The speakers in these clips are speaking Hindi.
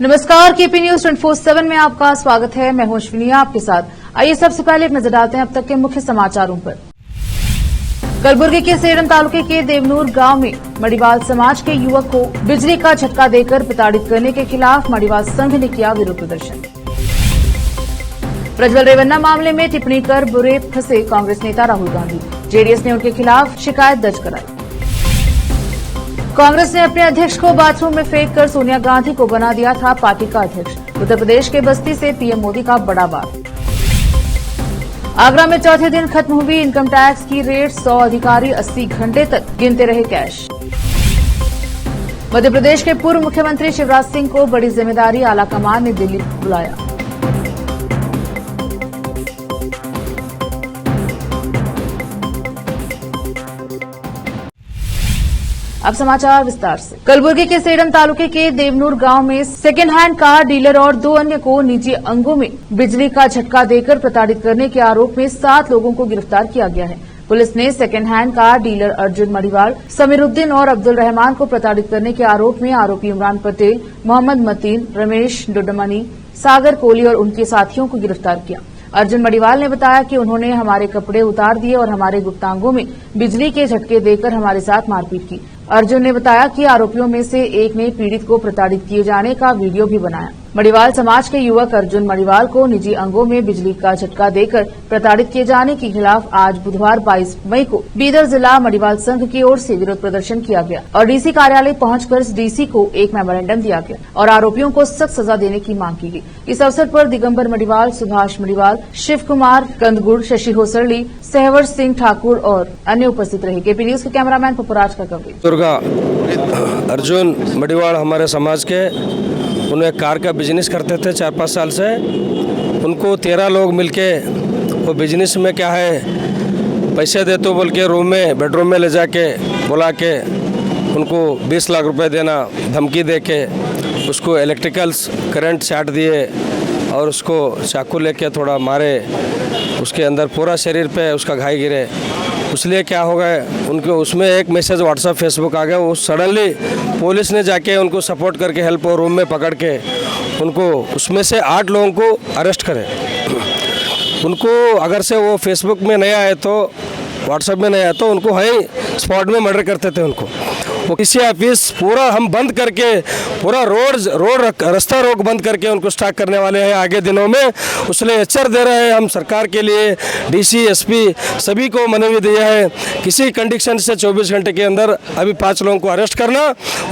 नमस्कार, केपी न्यूज 24/7 में आपका स्वागत है। मैं हूं अश्विनी आपके साथ। आइए सबसे पहले एक नजर डालते हैं अब तक के मुख्य समाचारों पर। कलबुर्गी के सेडम तालुके के देवनूर गांव में मड़ीवाल समाज के युवक को बिजली का झटका देकर प्रताड़ित करने के खिलाफ मड़ीवाल संघ ने किया विरोध प्रदर्शन। प्रज्वल रेवन्ना मामले में टिप्पणी कर बुरे फंसे कांग्रेस नेता राहुल गांधी, जेडीएस ने उनके खिलाफ शिकायत दर्ज कराई। कांग्रेस ने अपने अध्यक्ष को बाथरूम में फेंक कर सोनिया गांधी को बना दिया था पार्टी का अध्यक्ष। उत्तर प्रदेश के बस्ती से पीएम मोदी का बड़ा वार। आगरा में चौथे दिन खत्म हुई इनकम टैक्स की रेड, 100 अधिकारी 80 घंटे तक गिनते रहे कैश। मध्य प्रदेश के पूर्व मुख्यमंत्री शिवराज सिंह को बड़ी जिम्मेदारी, आलाकमान ने दिल्ली बुलाया। अब समाचार विस्तार से। कलबुर्गी के सेडम तालुके के देवनूर गांव में सेकेंड हैंड कार डीलर और 2 अन्य को निजी अंगों में बिजली का झटका देकर प्रताड़ित करने के आरोप में 7 लोगों को गिरफ्तार किया गया है। पुलिस ने second hand car dealer Arjun Madiwal, Samiruddin और अब्दुल रहमान को प्रताड़ित करने के आरोप में आरोपी इमरान पटेल, मोहम्मद मतीन, रमेश डोडमनी, सागर कोहली और उनके साथियों को गिरफ्तार किया। अर्जुन मड़ीवाल ने बताया कि उन्होंने हमारे कपड़े उतार दिए और हमारे गुप्तांगों में बिजली के झटके देकर हमारे साथ मारपीट की। अर्जुन ने बताया कि आरोपियों में से एक ने पीड़ित को प्रताड़ित किए जाने का वीडियो भी बनाया। मड़ीवाल समाज के युवक अर्जुन मड़ीवाल को निजी अंगों में बिजली का झटका देकर प्रताड़ित किए जाने के खिलाफ आज बुधवार 22 मई को बीदर जिला मड़ीवाल संघ की ओर से विरोध प्रदर्शन किया गया और डीसी कार्यालय पहुंचकर डीसी को एक मेमोरेंडम दिया गया और आरोपियों को सख्त सजा देने की मांग की गई। इस अवसर पर दिगंबर मड़ीवाल, सुभाष मड़ीवाल, शिव कुमार कंदगुड़, शशि होसरली, सहवर सिंह ठाकुर और अन्य उपस्थित रहे। केपी न्यूज के कैमरामैन पपुराज का कवरेज। दुर्गा अर्जुन मड़ीवाल हमारे समाज के, उन्हें कार का बिजनेस करते थे 4-5 साल से। उनको 13 लोग मिलके वो बिजनेस में क्या है पैसे दे तो बोल के रूम में बेडरूम में ले जाके बुला के उनको 20 लाख रुपए देना धमकी दे के उसको इलेक्ट्रिकल्स करंट चाट दिए और उसको चाकू लेके थोड़ा मारे। उसके अंदर पूरा शरीर पे उसका घाव गिरे। इसलिए क्या हो गया उनके उसमें एक मैसेज व्हाट्सएप फेसबुक आ गया। वो सडनली पुलिस ने जाके उनको सपोर्ट करके हेल्प और रूम में पकड़ के उनको उसमें से 8 लोगों को अरेस्ट करे। उनको अगर से वो फेसबुक में नहीं आए तो व्हाट्सएप में नहीं आए तो उनको वहीं स्पॉट में मर्डर करते थे उनको। वो किसी ऑफिस पूरा हम बंद करके पूरा रोड रास्ता रोक बंद करके उनको स्टॉक करने वाले हैं आगे दिनों में। उसलिए एचआर दे रहे हैं हम सरकार के लिए, डीसी एसपी सभी को मनवी दिया है किसी कंडीशन से 24 घंटे के अंदर अभी 5 लोगों को अरेस्ट करना,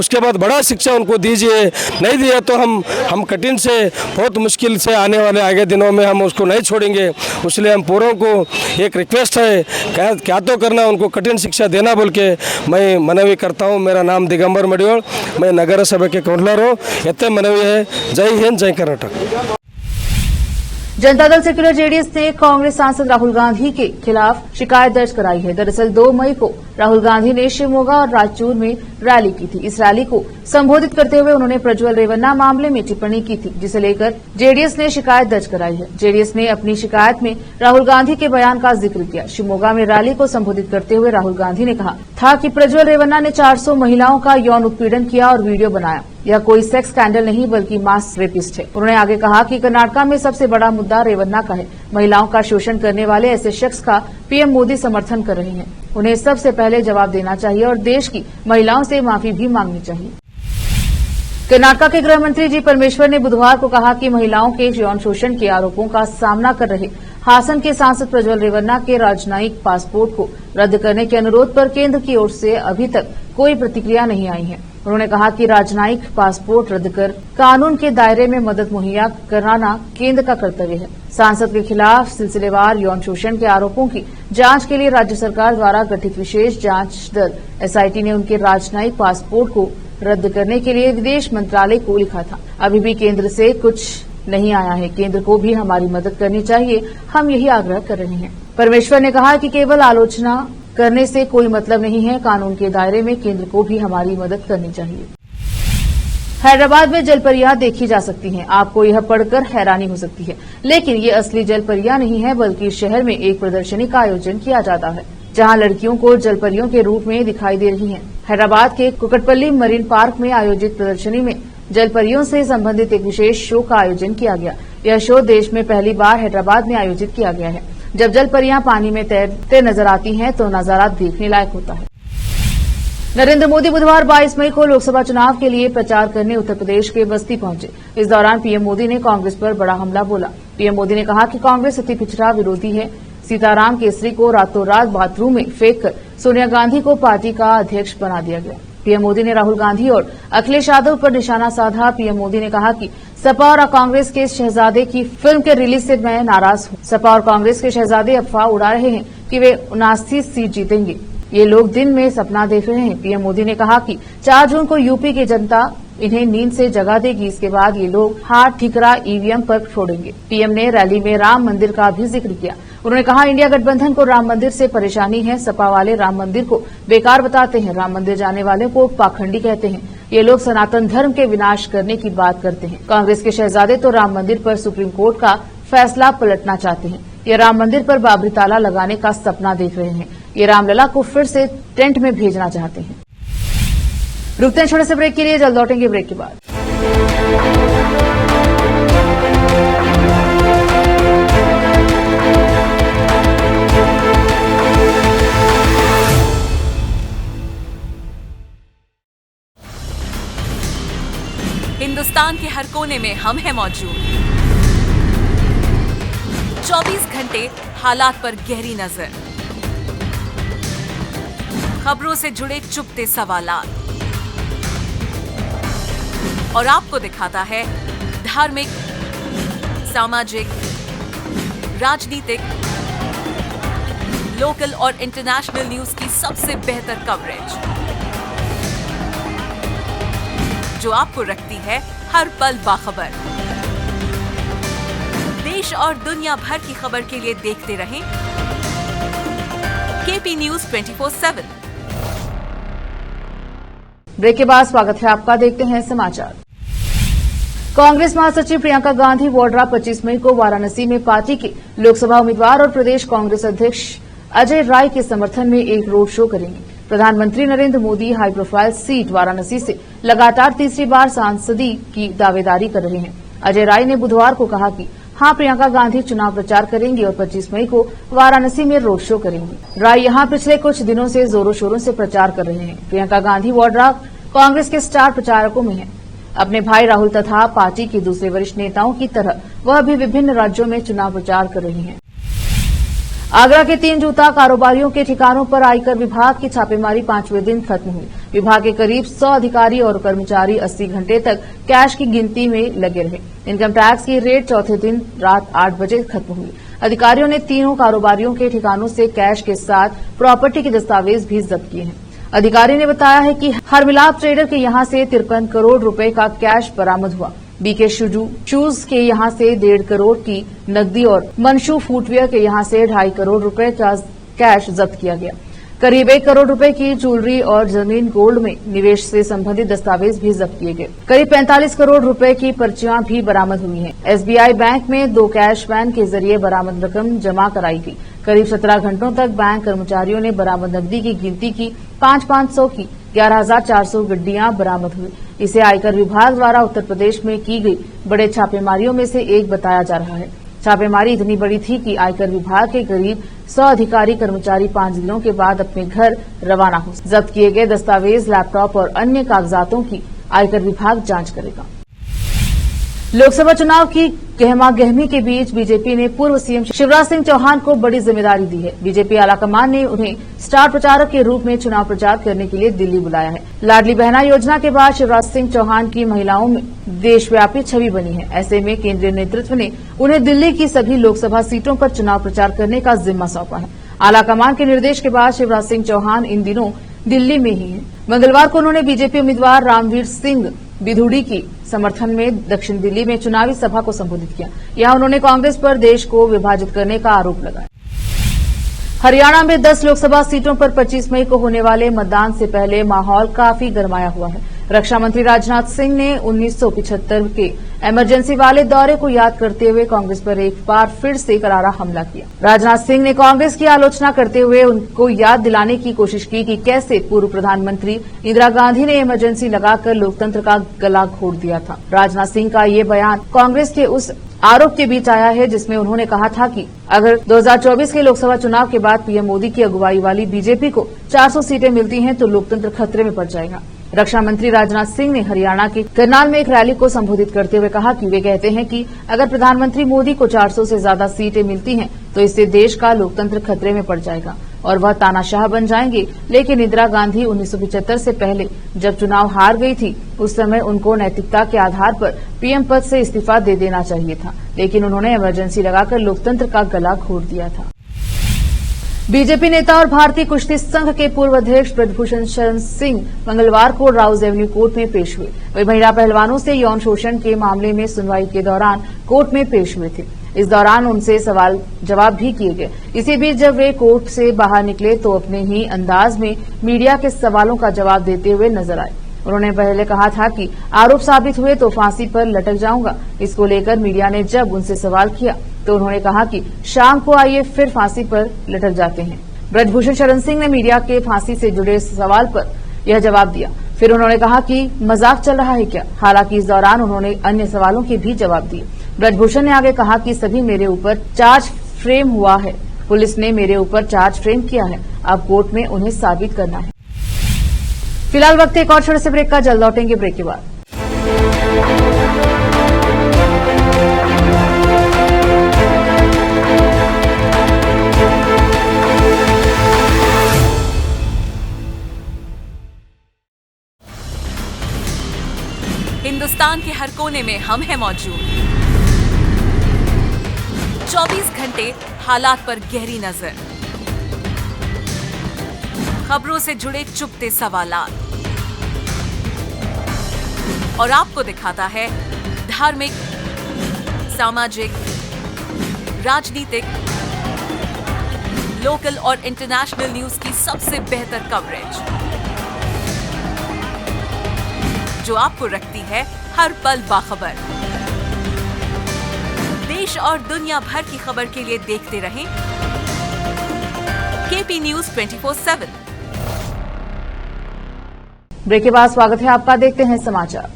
उसके बाद बड़ा शिक्षा उनको दीजिए। नहीं दिया तो हम कठिन से बहुत मुश्किल से आने वाले आगे दिनों में हम उसको नहीं छोड़ेंगे। इसलिए हम पूरों को एक रिक्वेस्ट है क्या तो करना, उनको कठिन शिक्षा देना बोल के मैं मनवी करता हूँ। मेरा नाम दिगंबर मड़ीवाल, मैं नगर सभा के काउंसलर हूँ। इतने मनवी है। जय हिंद, जय कर्नाटक। जनता दल सेक्युलर जेडीएस ने कांग्रेस सांसद राहुल गांधी के खिलाफ शिकायत दर्ज कराई है। दरअसल 2 मई को राहुल गांधी ने शिवमोगा और रायचूर में रैली की थी। इस रैली को संबोधित करते हुए उन्होंने प्रज्वल रेवन्ना मामले में टिप्पणी की थी, जिसे लेकर जेडीएस ने शिकायत दर्ज कराई है। जेडीएस ने अपनी शिकायत में राहुल गांधी के बयान का जिक्र किया। शिवमोगा में रैली को संबोधित करते हुए राहुल गांधी ने कहा था कि प्रज्वल रेवन्ना ने 400 महिलाओं का यौन उत्पीड़न किया और वीडियो बनाया। यह कोई सेक्स स्कैंडल नहीं बल्कि मास रेपिस्ट है। उन्होंने आगे कहा कि कर्नाटक में सबसे बड़ा मुद्दा रेवन्ना का है। महिलाओं का शोषण करने वाले ऐसे शख्स का पीएम मोदी समर्थन कर रहे हैं। उन्हें सबसे पहले जवाब देना चाहिए और देश की महिलाओं से माफी भी मांगनी चाहिए। कर्नाटक के गृह मंत्री जी परमेश्वर ने बुधवार को कहा कि महिलाओं के यौन शोषण के आरोपों का सामना कर रहे हासन के सांसद प्रज्वल रेवन्ना के राजनयिक पासपोर्ट को रद्द करने के अनुरोध पर केंद्र की ओर से अभी तक कोई प्रतिक्रिया नहीं आई है। उन्होंने कहा कि राजनयिक पासपोर्ट रद्द कर कानून के दायरे में मदद मुहैया कराना केंद्र का कर्तव्य है। सांसद के खिलाफ सिलसिलेवार यौन शोषण के आरोपों की जांच के लिए राज्य सरकार द्वारा गठित विशेष जांच दल एसआईटी ने उनके राजनयिक पासपोर्ट को रद्द करने के लिए विदेश मंत्रालय को लिखा था। अभी भी केंद्र से कुछ नहीं आया है। केंद्र को भी हमारी मदद करनी चाहिए, हम यही आग्रह कर रहे हैं। परमेश्वर ने कहा कि केवल आलोचना करने से कोई मतलब नहीं है। कानून के दायरे में केंद्र को भी हमारी मदद करनी चाहिए। हैदराबाद में जलपरियां देखी जा सकती हैं। आपको यह पढ़कर हैरानी हो सकती है, लेकिन ये असली जलपरियां नहीं है, बल्कि शहर में एक प्रदर्शनी का आयोजन किया जाता है जहां लड़कियों को जलपरियों के रूप में दिखाई दे रही हैं। हैदराबाद के कुकटपल्ली मरीन पार्क में आयोजित प्रदर्शनी में जलपरियों से संबंधित एक विशेष शो का आयोजन किया गया। यह शो देश में पहली बार हैदराबाद में आयोजित किया गया है। जब जलपरियां पानी में तैरते नजर आती हैं तो नजारा देखने लायक होता है। नरेंद्र मोदी बुधवार 22 मई को लोकसभा चुनाव के लिए प्रचार करने उत्तर प्रदेश के बस्ती पहुंचे। इस दौरान पीएम मोदी ने कांग्रेस पर बड़ा हमला बोला। पीएम मोदी ने कहा कि कांग्रेस अति पिछड़ा विरोधी है। सीताराम केसरी को रातों रात बाथरूम में फेंककर सोनिया गांधी को पार्टी का अध्यक्ष बना दिया गया। पीएम मोदी ने राहुल गांधी और अखिलेश यादव पर निशाना साधा। पीएम मोदी ने कहा कि सपा और कांग्रेस के शहजादे की फिल्म के रिलीज से मैं नाराज हूं। सपा और कांग्रेस के शहजादे अफवाह उड़ा रहे हैं कि वे 79 सीट जीतेंगे। ये लोग दिन में सपना देख रहे हैं। पीएम मोदी ने कहा कि 4 जून को यूपी की जनता इन्हें नींद से जगा देगी। इसके बाद ये लोग हाथ ठिकरा ईवीएम पर छोड़ेंगे। पीएम ने रैली में राम मंदिर का भी जिक्र किया। उन्होंने कहा इंडिया गठबंधन को राम मंदिर से परेशानी है। सपा वाले राम मंदिर को बेकार बताते हैं। राम मंदिर जाने वाले को पाखंडी कहते हैं। ये लोग सनातन धर्म के विनाश करने की बात करते हैं। कांग्रेस के शहजादे तो राम मंदिर पर सुप्रीम कोर्ट का फैसला पलटना चाहते हैं। ये राम मंदिर पर बाबरी ताला लगाने का सपना देख रहे हैं। ये रामलला को फिर से टेंट में भेजना चाहते हैं। रुकते हैं छोटे से ब्रेक के लिए, जल्द लौटेंगे ब्रेक के बाद। हिंदुस्तान के हर कोने में हम हैं मौजूद। 24 घंटे हालात पर गहरी नजर, खबरों से जुड़े चुपते सवालात और आपको दिखाता है धार्मिक, सामाजिक, राजनीतिक, लोकल और इंटरनेशनल न्यूज की सबसे बेहतर कवरेज जो आपको रखती है हर पल बाखबर। देश और दुनिया भर की खबर के लिए देखते रहें केपी न्यूज 24/7। ब्रेक के बाद स्वागत है आपका। देखते हैं समाचार। कांग्रेस महासचिव प्रियंका गांधी वाड्रा 25 मई को वाराणसी में पार्टी के लोकसभा उम्मीदवार और प्रदेश कांग्रेस अध्यक्ष अजय राय के समर्थन में एक रोड शो करेंगे। प्रधानमंत्री Narendra Modi high profile seat Varanasi से लगातार तीसरी बार सांसदी की दावेदारी कर रहे हैं। अजय राय ने बुधवार को कहा कि हां, प्रियंका गांधी चुनाव प्रचार करेंगी और 25 मई को वाराणसी में रोड शो करेंगी। राय यहां पिछले कुछ दिनों से जोरों शोरों से प्रचार कर रहे हैं। प्रियंका गांधी वाड्रा कांग्रेस के स्टार प्रचारकों में हैं। अपने भाई राहुल तथा पार्टी के दूसरे वरिष्ठ नेताओं की तरह वह भी विभिन्न राज्यों में चुनाव प्रचार कर रही हैं। आगरा के 3 जूता कारोबारियों के ठिकानों पर आयकर विभाग की छापेमारी 5वें दिन खत्म हुई। विभाग के करीब 100 अधिकारी और कर्मचारी 80 घंटे तक कैश की गिनती में लगे रहे। इनकम टैक्स की रेड चौथे दिन रात 8 बजे खत्म हुई। अधिकारियों ने तीनों कारोबारियों के ठिकानों से कैश के साथ प्रॉपर्टी के दस्तावेज भी जब्त किए हैं। अधिकारी ने बताया है कि हरमिलाप ट्रेडर के यहां से 53 करोड़ रुपए का कैश बरामद हुआ। बीके शूज के यहां से 1.5 करोड़ की नकदी और मनशू फुटवियर के यहां से 2.5 करोड़ रुपए का कैश जब्त किया गया। करीब 1 करोड़ रुपए की ज्वेलरी और जमीन गोल्ड में निवेश से संबंधित दस्तावेज भी जब्त किए गए। करीब 45 करोड़ रुपए की पर्चियां भी बरामद हुई हैं। एसबीआई बैंक में 2 कैश वैन के जरिए बरामद रकम जमा कराई गई। करीब 17 घंटों तक बैंक कर्मचारियों ने बरामद नकदी की गिनती की। 500 की 11,400 गड्डियां बरामद हुई। इसे आयकर विभाग द्वारा उत्तर प्रदेश में की गई बड़े छापेमारियों में से एक बताया जा रहा है। छापेमारी इतनी बड़ी थी कि आयकर विभाग के करीब 100 अधिकारी कर्मचारी 5 दिनों के बाद अपने घर रवाना हो। जब्त किए गए दस्तावेज, लैपटॉप और अन्य कागजातों की आयकर विभाग जांच करेगा। लोकसभा चुनाव की गहमागहमी के बीच बीजेपी ने पूर्व सीएम शिवराज सिंह चौहान को बड़ी जिम्मेदारी दी है। बीजेपी आलाकमान ने उन्हें स्टार प्रचारक के रूप में चुनाव प्रचार करने के लिए दिल्ली बुलाया है। लाडली बहना योजना के बाद शिवराज सिंह चौहान की महिलाओं में देशव्यापी छवि बनी है। ऐसे में केंद्रीय नेतृत्व ने उन्हें दिल्ली की सभी लोकसभा सीटों पर चुनाव प्रचार करने का जिम्मा सौंपा है। आलाकमान के निर्देश के बाद शिवराज सिंह चौहान इन दिनों दिल्ली में ही है। मंगलवार को उन्होंने बीजेपी उम्मीदवार रामवीर सिंह बिधूड़ी की समर्थन में दक्षिण दिल्ली में चुनावी सभा को संबोधित किया। यहां उन्होंने कांग्रेस पर देश को विभाजित करने का आरोप लगाया। हरियाणा में 10 लोकसभा सीटों पर 25 मई को होने वाले मतदान से पहले माहौल काफी गरमाया हुआ है। रक्षा मंत्री राजनाथ सिंह ने 1975 के इमरजेंसी वाले दौरे को याद करते हुए कांग्रेस पर एक बार फिर से करारा हमला किया। राजनाथ सिंह ने कांग्रेस की आलोचना करते हुए उनको याद दिलाने की कोशिश की कि कैसे पूर्व प्रधानमंत्री इंदिरा गांधी ने इमरजेंसी लगाकर लोकतंत्र का गला घोट दिया था। राजनाथ सिंह का ये बयान कांग्रेस के उस आरोप के बीच आया है जिसमें उन्होंने कहा था कि अगर 2024 के लोकसभा चुनाव के बाद पीएम मोदी की अगुवाई वाली बीजेपी को 400 सीटें मिलती हैं तो लोकतंत्र खतरे में पड़ जाएगा। रक्षा मंत्री राजनाथ सिंह ने हरियाणा के करनाल में एक रैली को संबोधित करते हुए कहा कि वे कहते हैं कि अगर प्रधानमंत्री मोदी को 400 से ज्यादा सीटें मिलती हैं तो इससे देश का लोकतंत्र खतरे में पड़ जाएगा और वह तानाशाह बन जाएंगे। लेकिन इंदिरा गांधी 1975 से पहले जब चुनाव हार गई थी उस समय उनको नैतिकता के आधार पर पीएम पद से इस्तीफा दे देना चाहिए था, लेकिन उन्होंने इमरजेंसी लगाकर लोकतंत्र का गला घोट दिया था। बीजेपी नेता और भारतीय कुश्ती संघ के पूर्व अध्यक्ष ब्रजभूषण शरण सिंह मंगलवार को राउज एवेन्यू कोर्ट में पेश हुए। वे महिला पहलवानों से यौन शोषण के मामले में सुनवाई के दौरान कोर्ट में पेश हुए थे। इस दौरान उनसे सवाल जवाब भी किए गए। इसी बीच जब वे कोर्ट से बाहर निकले तो अपने ही अंदाज में मीडिया के सवालों का जवाब देते हुए नजर आए। उन्होंने पहले कहा था कि आरोप साबित हुए तो फांसी पर लटक जाऊंगा। इसको लेकर मीडिया ने जब उनसे सवाल किया तो उन्होंने कहा कि शाम को आइए फिर फांसी पर लटक जाते हैं। ब्रजभूषण शरण सिंह ने मीडिया के फांसी से जुड़े सवाल पर यह जवाब दिया। फिर उन्होंने कहा कि मजाक चल रहा है क्या। हालांकि इस दौरान उन्होंने अन्य सवालों के भी जवाब दिए। ब्रजभूषण ने आगे कहा कि सभी मेरे ऊपर चार्ज फ्रेम हुआ है, पुलिस ने मेरे ऊपर चार्ज फ्रेम किया है, अब कोर्ट में उन्हें साबित करना है। फिलहाल वक्त एक और छोटे से ब्रेक का, जल्द लौटेंगे ब्रेक के बाद। हिंदुस्तान के हर कोने में हम हैं मौजूद। 24 घंटे हालात पर गहरी नजर, खबरों से जुड़े चुपते सवालात और आपको दिखाता है धार्मिक, सामाजिक, राजनीतिक, लोकल और इंटरनेशनल न्यूज की सबसे बेहतर कवरेज जो आपको रखती है हर पल बाखबर। देश और दुनिया भर की खबर के लिए देखते रहें केपी न्यूज 24/7। ब्रेक के बाद स्वागत है आपका, देखते हैं समाचार।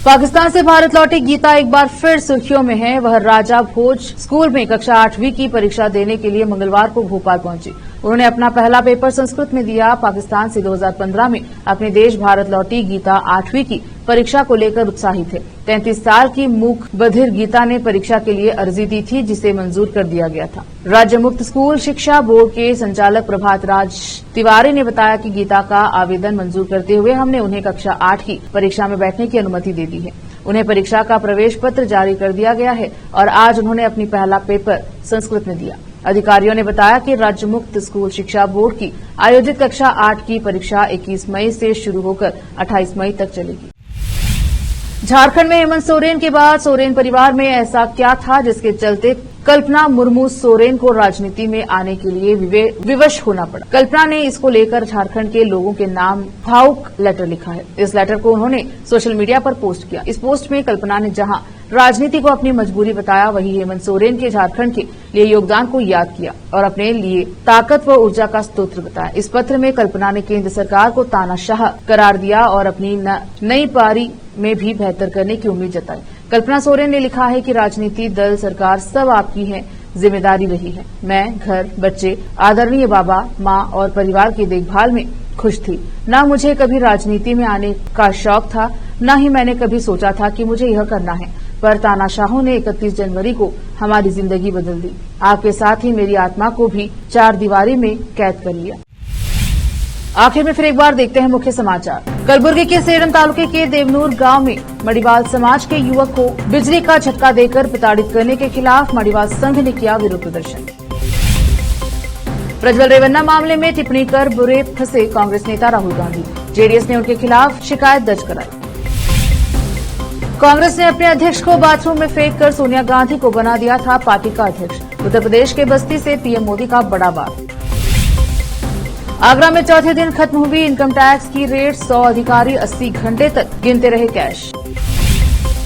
पाकिस्तान से भारत लौटी गीता एक बार फिर सुर्खियों में है। वह राजा भोज स्कूल में कक्षा 8वीं की परीक्षा देने के लिए मंगलवार को भोपाल पहुंची। उन्होंने अपना पहला पेपर संस्कृत में दिया। पाकिस्तान से 2015 में अपने देश भारत लौटी गीता 8वीं की परीक्षा को लेकर उत्साहित है। 33 साल की मूक बधिर गीता ने परीक्षा के लिए अर्जी दी थी जिसे मंजूर कर दिया गया था। राज्य मुक्त स्कूल शिक्षा बोर्ड के संचालक प्रभात राज तिवारी ने बताया कि गीता का आवेदन मंजूर करते हुए हमने उन्हें कक्षा 8 की परीक्षा में बैठने की अनुमति दे दी है। उन्हें परीक्षा का प्रवेश पत्र जारी कर दिया गया है और आज उन्होंने अपनी पहला पेपर संस्कृत में दिया। अधिकारियों ने बताया कि राज्य मुक्त स्कूल शिक्षा बोर्ड की आयोजित कक्षा 8 की परीक्षा 21 मई से शुरू होकर 28 मई तक चलेगी। झारखंड में हेमंत सोरेन के बाद सोरेन परिवार में ऐसा क्या था जिसके चलते कल्पना मुर्मू सोरेन को राजनीति में आने के लिए विवश होना पड़ा। कल्पना ने इसको लेकर झारखंड के लोगों के नाम भावुक लेटर लिखा है। इस लेटर को उन्होंने सोशल मीडिया पर पोस्ट किया। इस पोस्ट में कल्पना ने जहां राजनीति को अपनी मजबूरी बताया, वहीं हेमंत सोरेन के झारखंड के लिए योगदान को याद किया और अपने लिए ताकत व ऊर्जा का स्रोत बताया। इस पत्र में कल्पना ने केंद्र सरकार को तानाशाह करार दिया और अपनी नई पारी में भी बेहतर करने की उम्मीद जताई। कल्पना सोरेन ने लिखा है कि राजनीति, दल, सरकार सब आपकी है, जिम्मेदारी रही है। मैं घर, बच्चे, आदरणीय बाबा, माँ और परिवार की देखभाल में खुश थी। न मुझे कभी राजनीति में आने का शौक था, न ही मैंने कभी सोचा था कि मुझे यह करना है, पर तानाशाहों ने 31 जनवरी को हमारी जिंदगी बदल दी। आपके साथ ही मेरी आत्मा को भी चार दीवारी में कैद कर लिया। आखिर में फिर एक बार देखते हैं मुख्य समाचार। कलबुर्गी के सेडम तालुके के देवनूर गांव में मड़ीवाल समाज के युवक को बिजली का झटका देकर प्रताड़ित करने के खिलाफ मड़ीवाल संघ ने किया विरोध प्रदर्शन। प्रज्वल रेवन्ना मामले में टिप्पणी कर बुरे फंसे कांग्रेस नेता राहुल गांधी, जेडीएस ने उनके खिलाफ शिकायत दर्ज कराई। कांग्रेस ने अपने अध्यक्ष को बाथरूम में फेंक कर सोनिया गांधी को बना दिया था पार्टी का अध्यक्ष। उत्तर प्रदेश के बस्ती से पीएम मोदी का बड़ा वार। आगरा में चौथे दिन खत्म हुई इनकम टैक्स की रेड, 100 अधिकारी 80 घंटे तक गिनते रहे कैश।